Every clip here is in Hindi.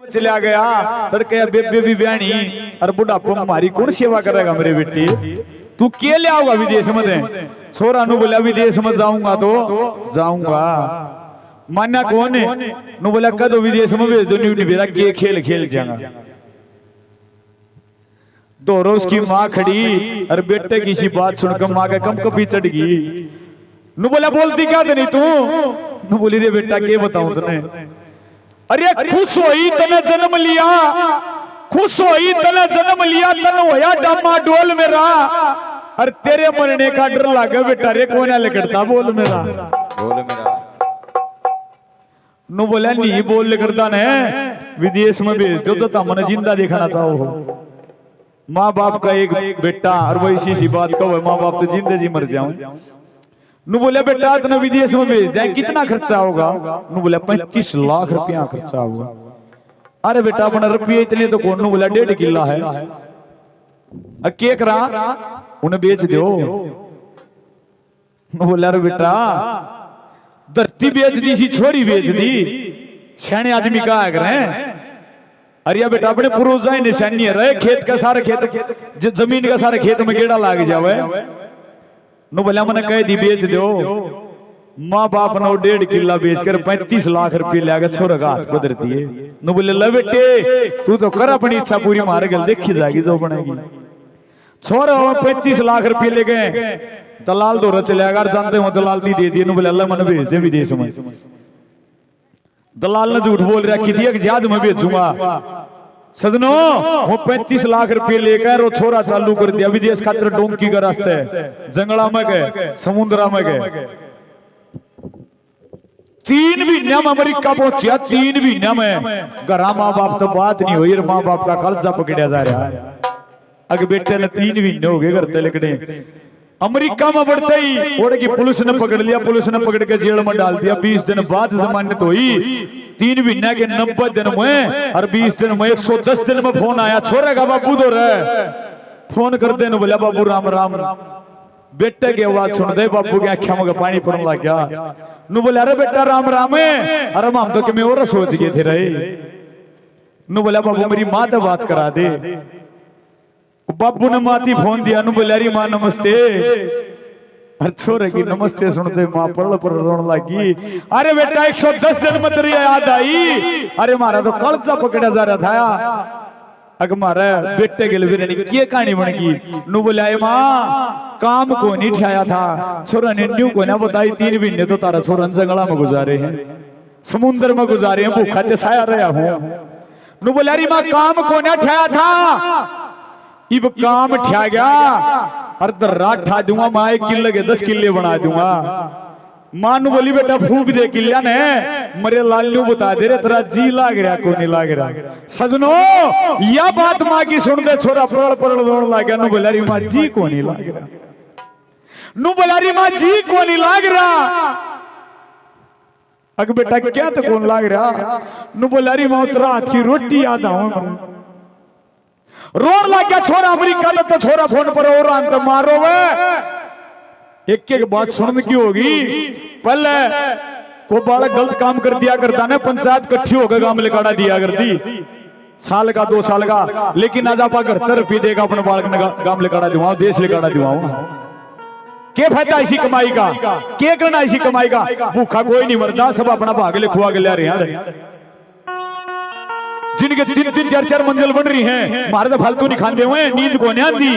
चला गया तड़के बेबे भी बहनी और बुढ़ापा हमारी कौन सेवा करेगा मेरे बेटे। तू के ले आओगा विदेश में दे छोरा नु बोला विदेश में जाऊंगा तो जाऊंगा मान्या कौन है नु बोला कदो विदेश में भेज दो न्यूटी बेरा के खेल खेल जाएगा। दोरो उसकी माँ खड़ी और बेटे की सी बात सुनकर माँ के कम कपी चढ़ गई। नु बोला बोलती क्या नहीं तू नु बोली रे बेटा के बताऊं तने। अरे खुश होई तने जन्म लिया खुश होई तने जन्म लिया तन होया डामा डोल मेरा और तेरे मरने का डर लागे बेटा रे कौन है लगता बोल मेरा नु बोला नहीं बोल लगता ने विदेश में भेज दो तो तमने जिंदा देखना चाहो। माँ बाप का एक बेटा और वो इसी सी बात कहो माँ बाप तो जिंदे जी मर जाऊं। नु बोले बेटा इतना विदेश में भेज दें कितना खर्चा होगा नु बोला 35 लाख रुपया खर्चा होगा। अरे बेटा अपना रुपये इतने तो कौन नु बोला 1.5 किला है के करा उन्हें बेच दो। नु बोला अरे बेटा धरती बेच दी सी छोरी बेच दी सियाने आदमी का करें। अरे बेटा अपने पूर्वजा ही निशानी रहे खेत का सारे खेत जमीन का सारे खेत में गेड़ा लाग जावे नु बोला मैंने कह दी बेच दो। माँ बाप ने 1.5 किला बेचकर 35 लाख रुपए लागे छोरा का हाथ को धरती है। नु बोले ले बेटे तू तो कर अपनी इच्छा पूरी मार गल देखी जाएगी जो बनेगी। छोरा 35 लाख रुपए ले गए दलाल दो चले अगर जानते हो दलाल दी दे दी नु बोले अल्लाह मैंने भेज दे विदेश में। दलाल ने झूठ बोल रखी थी कि जहाज में भेजूंगा सजनो वो 35 लाख रुपए लेकर वो छोरा चालू कर दिया विदेश खातिर डोंकी का रास्ते जंगला में गए समुद्रा में गए 3 महीने में अमेरिका पहुंचा 3 महीने में घर माँ बाप तो बात नहीं हुई माँ बाप का कर्जा पकड़ा जा रहा है। अगर बेटे ने 3 महीने हो गए घर तलकने अमेरिका में बढ़ते ही ओड़े की पुलिस ने पकड़ लिया पुलिस ने पकड़ के जेल में डाल दिया 20 दिन बाद जमानत हुई 3 महीने के 90 दिन में और 20 दिन में 110 दिन में फोन आया छोरे का बाबू दो रहे फोन करते न बोला बाबू राम राम बेटे की आवाज सुन दे बाबू की आँखों में पानी पड़ने लग गया। नु बोला अरे बेटा राम राम है अरे हम तो कि और सोच गए थे रहे। नु बोला बाबू मेरी माँ तो बात करा दे। बाबू ने माती फोन दिया नु बोला अरे माँ नमस्ते अरे छोरे की नमस्ते सुनते माँ पड़ पर रोने लगी। अरे बेटा 110 दिन में तेरी याद आई अरे मारा तो कर्जा पकड़ा जा रहा था अगर मारा बेटे के लिए ये कहानी बन गई। नु बोला माँ काम को नहीं ठहराया था छोरा ने न्यू को ना बताई 3 महीने तो तारा छोरा जंगला में गुजारे हैं समुद्र में गुजारे हैं भूखा ते साया रहा हूँ। नु बोला अरे माँ काम को ना ठहराया था इब काम ठा गया अर्धरात ठा दूंगा माँ 1 किले के 10 किले बना दूंगा। माँ नु बोली बेटा फूक दे किला ने मरे लालू बता दे रे तेरा जी लाग रहा को नहीं लाग रहा। सजनो यह बात माँ की सुन दे छोरा पड़ पड़ रोने लग गया। नु बोला री माँ जी को नहीं लाग रहा नु बोला री माँ जी को नहीं लाग रहा। अग बेटा क्या तो कौन लाग रहा नु बोला री माँ रात की रोटी याद आऊं रोड लग गया छोरा अमेरिका तो छोरा फोन पर और अंत मारो वे एक एक बात सुनने की होगी। पहले को बालक गलत काम कर दिया करता ना पंचायत इकट्ठी होकर गांव में लिकाड़ा दिया करती साल का 2 साल का लेकिन आज आप घर रुपये देगा अपने बालक ने गांव लिकाड़ा दिवाओ देश लिकाड़ा दिवाओ क्या फायदा इसी कमाई का क्या करना इसी कमाई का भूखा कोई नहीं मरता सब अपना भाग लिखवा के ले रहे हैं जिनके 3-3 4-4 मंजिल बन रही हैं मारे तो फालतू नहीं खाते हुए नींद को नहीं आती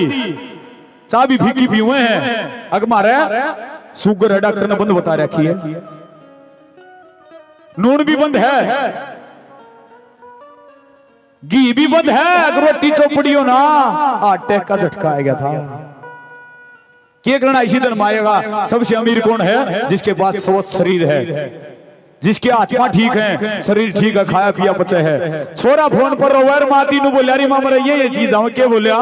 चाह भी फीकी पी हुए हैं। अगर मारा शुगर है डॉक्टर ने बंद बता रखी है नून भी बंद है घी भी बंद है अगर रोटी चौपड़ी हो ना अटैक का झटका आ गया था क्या करना इसी दिन मारेगा। सबसे अमीर कौन है जिसके पास स्वस्थ शरीर है जिसके आत्मा ठीक है शरीर ठीक है खाया पिया बचे है। छोरा फोन पर रोवर माती नु बोलिया री मामरा ये चीज आऊं क्या बोलिया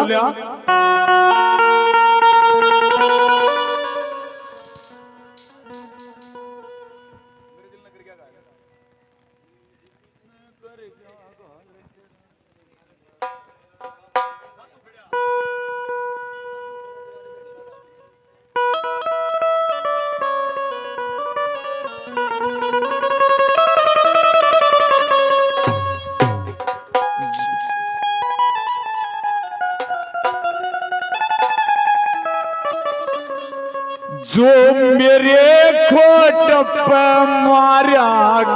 जो मेरे खोट पे मारा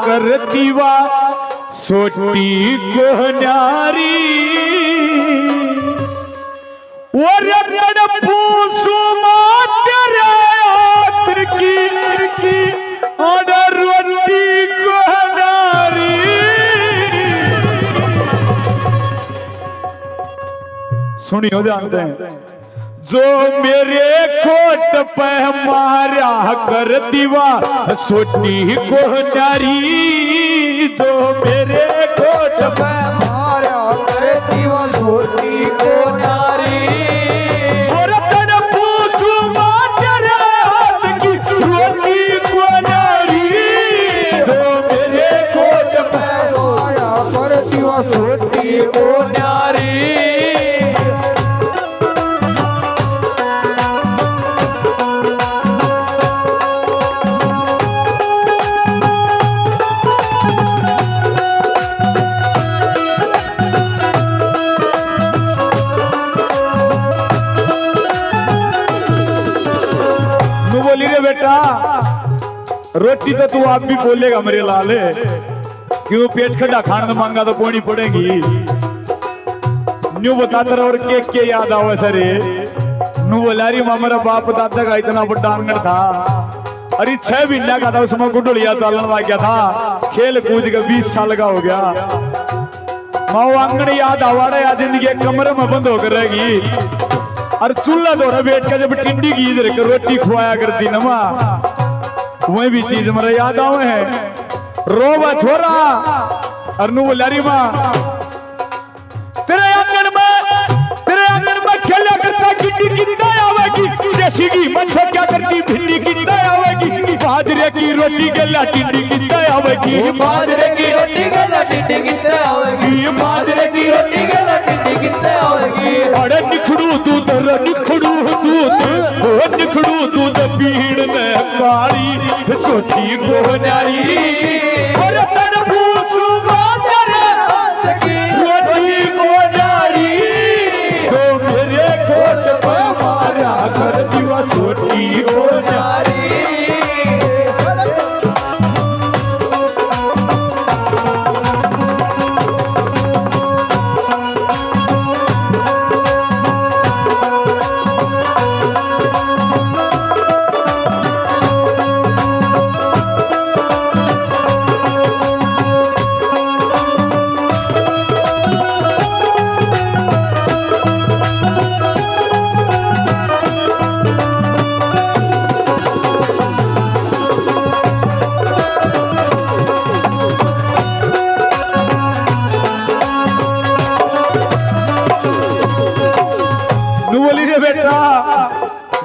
करती वा सोटी को नारी और पूसू तेरे हाथ की और रोटी को नारी सुनियो जानते हैं जो मेरे कोट पे मारा कर दीवा सोटी को नारी जो मेरे कोट पे मारा कर दीवा सोटी को नारी और तन पूछू तेरे हाथ की रोटी को नारी जो मेरे कोट पे मारा कर दीवा सोटी को नारी बोली रे बेटा रोटी तो तू आप भी बोलेगा मेरे लाल क्यों पेट खड्डा खाने मांगा तो पोनी पड़ेगी न्यू बताता और के याद आवे सरे नू बोला रही मेरा बाप दादा का इतना बड़ा आंगन था अरे 6 महीना का था उसमें गुडलिया चलन लग गया था खेल कूद के 20 साल का हो गया माओ आंगन याद आवा रहा जिंदगी कमरे में बंद होकर रहेगी और चूल्हा दौरा बैठ के जब टिंडी की इधर रोटी खुआया करती नमा वही भी चीज मेरा याद आवे है रोवा छोरा और नु बोलारी माँ तेरे आंगन में खेला करता गिड्डी कितना आवेगी देसी की मच्छर क्या करती भिंडी कितना आवेगी बाजरे की रोटी गला टिंडी कितना आवेगी बाजरे की रोटी गला टिंडी कितना आवेगी बाजरे की रोटी गला टिंडी कितना आवेगी अरे निखड़ू दूध निखड़ू दूध पीड़ में काली छोटी को नारी और तन पूछू बाजरे हाथ की रोटी को नारी तो मेरे कोट पे मारा कर दीवा छोटी को नारी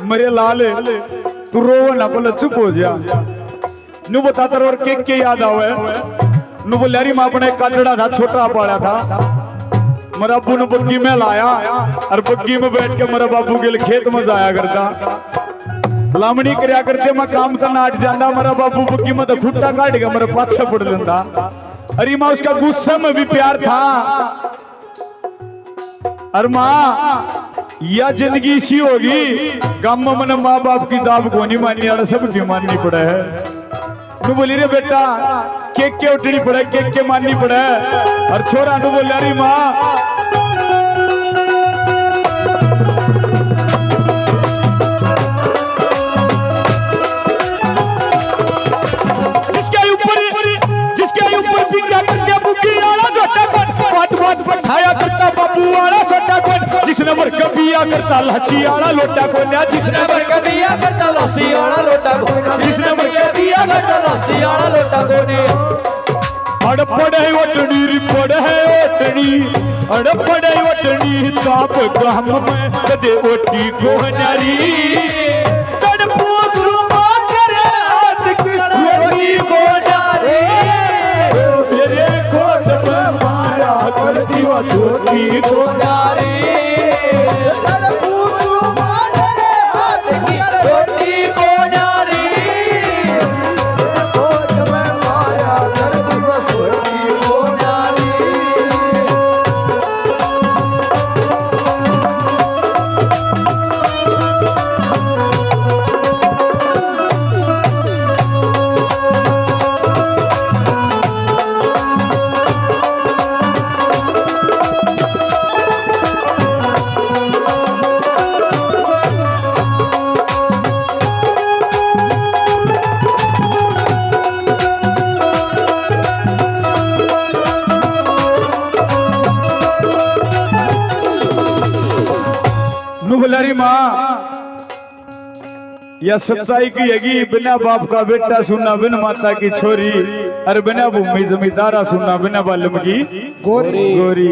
मेरे लाल तू रोव ना बोले चुप हो जा नु बताता और के याद आवे नु बोले यारी मां अपने काटड़ा था छोटा पाया था मेरा अब्बू ने बग्गी में लाया और बग्गी में बैठ के मेरा बाबू के खेत में जाया करता लामणी करया करते मैं काम तो नाट जाता मेरा बाबू बग्गी में तो खुट्टा काट के मेरे पाछे पड़ देता अरे मां उसका गुस्से में भी प्यार था अरे माँ यह जिंदगी इसी होगी गांव में मैंने माँ बाप की दाब को नहीं माननी और सबकी माननी पड़े है तू बोली रे बेटा के उठनी पड़े के माननी पड़े और छोरा तू बोल रही माँ जिसके ऊपर बिगड़ा करके बुकी आला जोटा बात बैठाया करता बाबू वाला सोटा को जिसने मर कबिया करता लस्सी वाला लोटा को ना जिसने मर कबिया करता लस्सी वाला लोटा को जिसने मर कबिया करता लस्सी वाला लोटा को ने अड़पड़े ओटड़ी रिपड़े ओटड़ी अड़पड़े ओटड़ी ताप गम में कदे ओटी को नारी तड़पूसु करे हाथ की रोटी को नारी मेरे कोट पे मारा कर दीवा छोटी को नारी तड़पूसु तेरे हाथ की रोटी को नारी कोट में मारा कर दीवा छोटी को नारी बोला री माँ या सच्चाई की यगी बिना बाप का बेटा सुनना बिन माता की छोरी और बिना भूमि जमींदारा सुनना बिना बालम की गोरी गोरी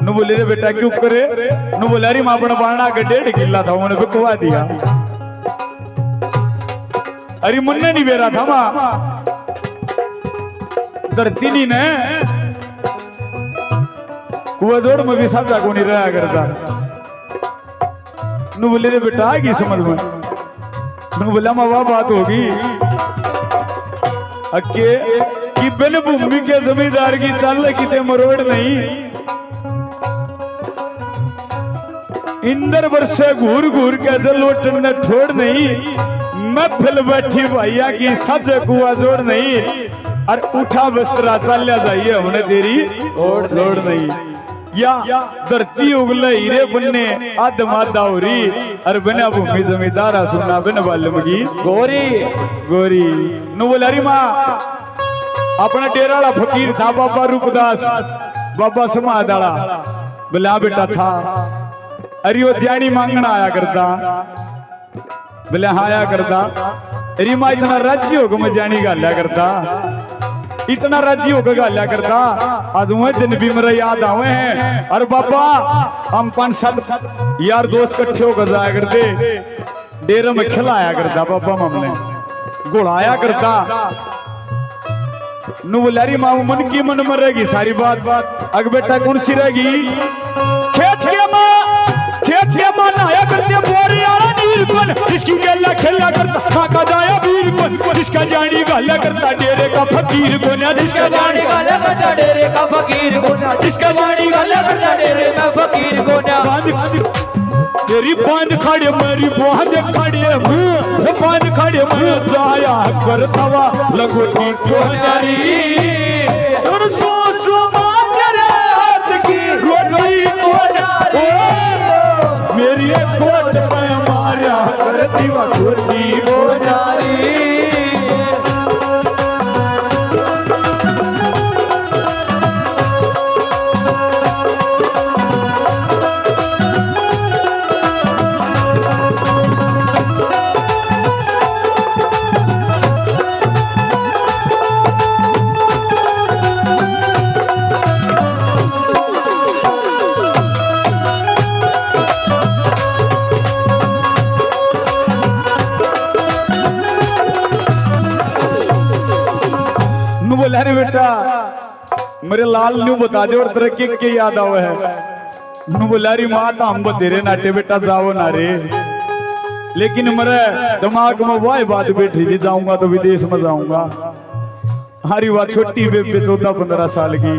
नु बोले रे बेटा क्यों करे नु बोला री माँ अपना बाणा का 1.5 किला था उन्होंने बिकवा दिया अरे मुन्ने नहीं बेरा था माँ धरती नहीं ने कुआ जोड़ में भी सब जाको नहीं रहा करता नु बोले रे बेटा आगी समझ में नु बोला माँ वाह बात होगी अक्के कि बिन भूमि के जमींदार की चाल किते मरोड़ नहीं इंदर वर्षे घूर घूर के जल लोटन ने ठोड़ नहीं मैं फिल बैठी भैया की सज कुआ जोड़ नहीं और उठा बस्तरा चलिया जाइए हमने तेरी लोड़ नहीं या धरती उगले हीरे बनने आध मादा होरी और बिना भूमि जमींदारा सुनना बिन बालमगी गोरी गोरी नु बोला री माँ अपना डेराला फकीर था बाबा रूपदास बाबा समादाला बोला बेटा था अरे वो जानी मांगना आया करता बोले हाँ आया करता अरे माँ इतना राज्य होगा मैं जानी गाल्या करता इतना राज्य होगा गाल्या करता आज वह दिन भी मेरा याद आवे हैं और बाबा हम 5-7 यार दोस्त इकट्ठे होकर जाया करते डेरे में खिलाया करता बाबा हमने गुड़ाया करता नु बोलारी माँ मन की मन में रहेगी सारी बात अग बेटा कौन सी रहेगी खेत के माँ नहाया करते बोरी आला नीर कौन जिसकी गेला खेला करता खाका जाया वीर कौन जिसका जानी गाला करता डेरे का फकीर कौन जिसका जानी गाला करता डेरे का फकीर कोना जिसका जानी गाला करता डेरे का फकीर कोना तेरी बांध खड़े मेरी बांध खड़े मुंह बांध खड़े मुंह जाया करतावा लगो ठीक को जारी और सो मारे हाथ की रोटी कोना मेरी कोट पे मारा करती वा छोटी हो जारी बोला रे बेटा मेरे लाल न्यू बता दे और तेरे के याद आवे है नु बोला री माँ तो हम तेरे नाटे बेटा जाओ ना रे लेकिन मेरे दिमाग में वह बात बैठी थी जाऊंगा तो विदेश में जाऊंगा हरी बात छोटी बेबे 14-15 साल की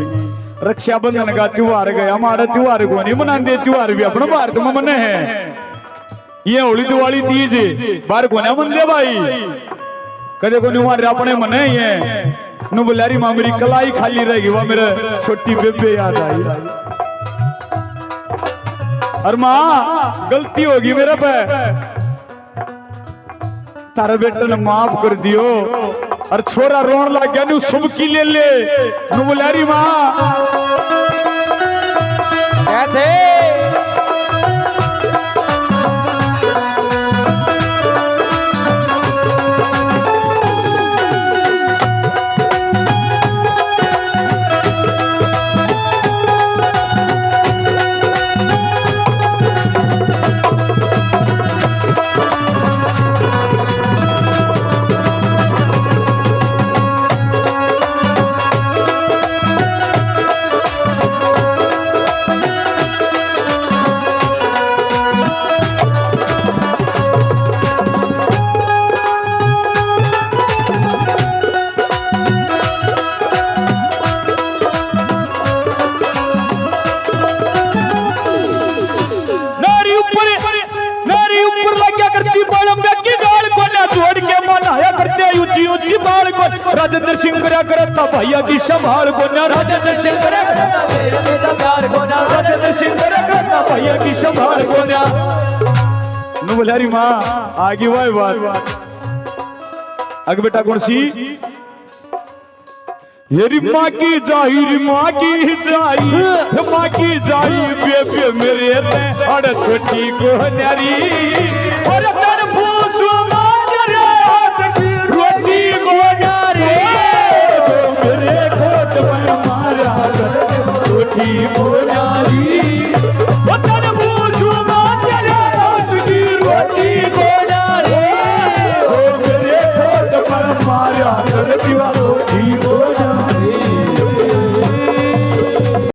रक्षाबंधन का त्योहार गया हमारा त्योहार को नहीं मनाते त्योहार भी अपने भारत में मने हैं ये होली दिवाली तीज बाहर को ना मनते भाई कदे को नहीं अपने मने ये नु बुलारी माँ मेरी कलाई खाली रहेगी वह मेरे छोटी बेबे याद आई और माँ गलती होगी मेरे पे तारे बेटे ने माफ कर दियो और छोरा रोन लग गया नु सुबकी ले नु बुलारी माँ कैसे राजेंद्र सिंह करा करता भैया की संभाल को ना राजेंद्र सिंह करा करता भैया की संभाल को ना राजेंद्र सिंह करा करता भैया की संभाल को ना नु बोलारी माँ आगे वह बात आगे बेटा कौन सी येरी माँ की जाई री माँ की जाई बेबे मेरे ते अड़ छोटी को न्यारी और तन पूसू मान रे रोटी को न्यारी जो मेरे खोट में मारा छोटी को न्यारी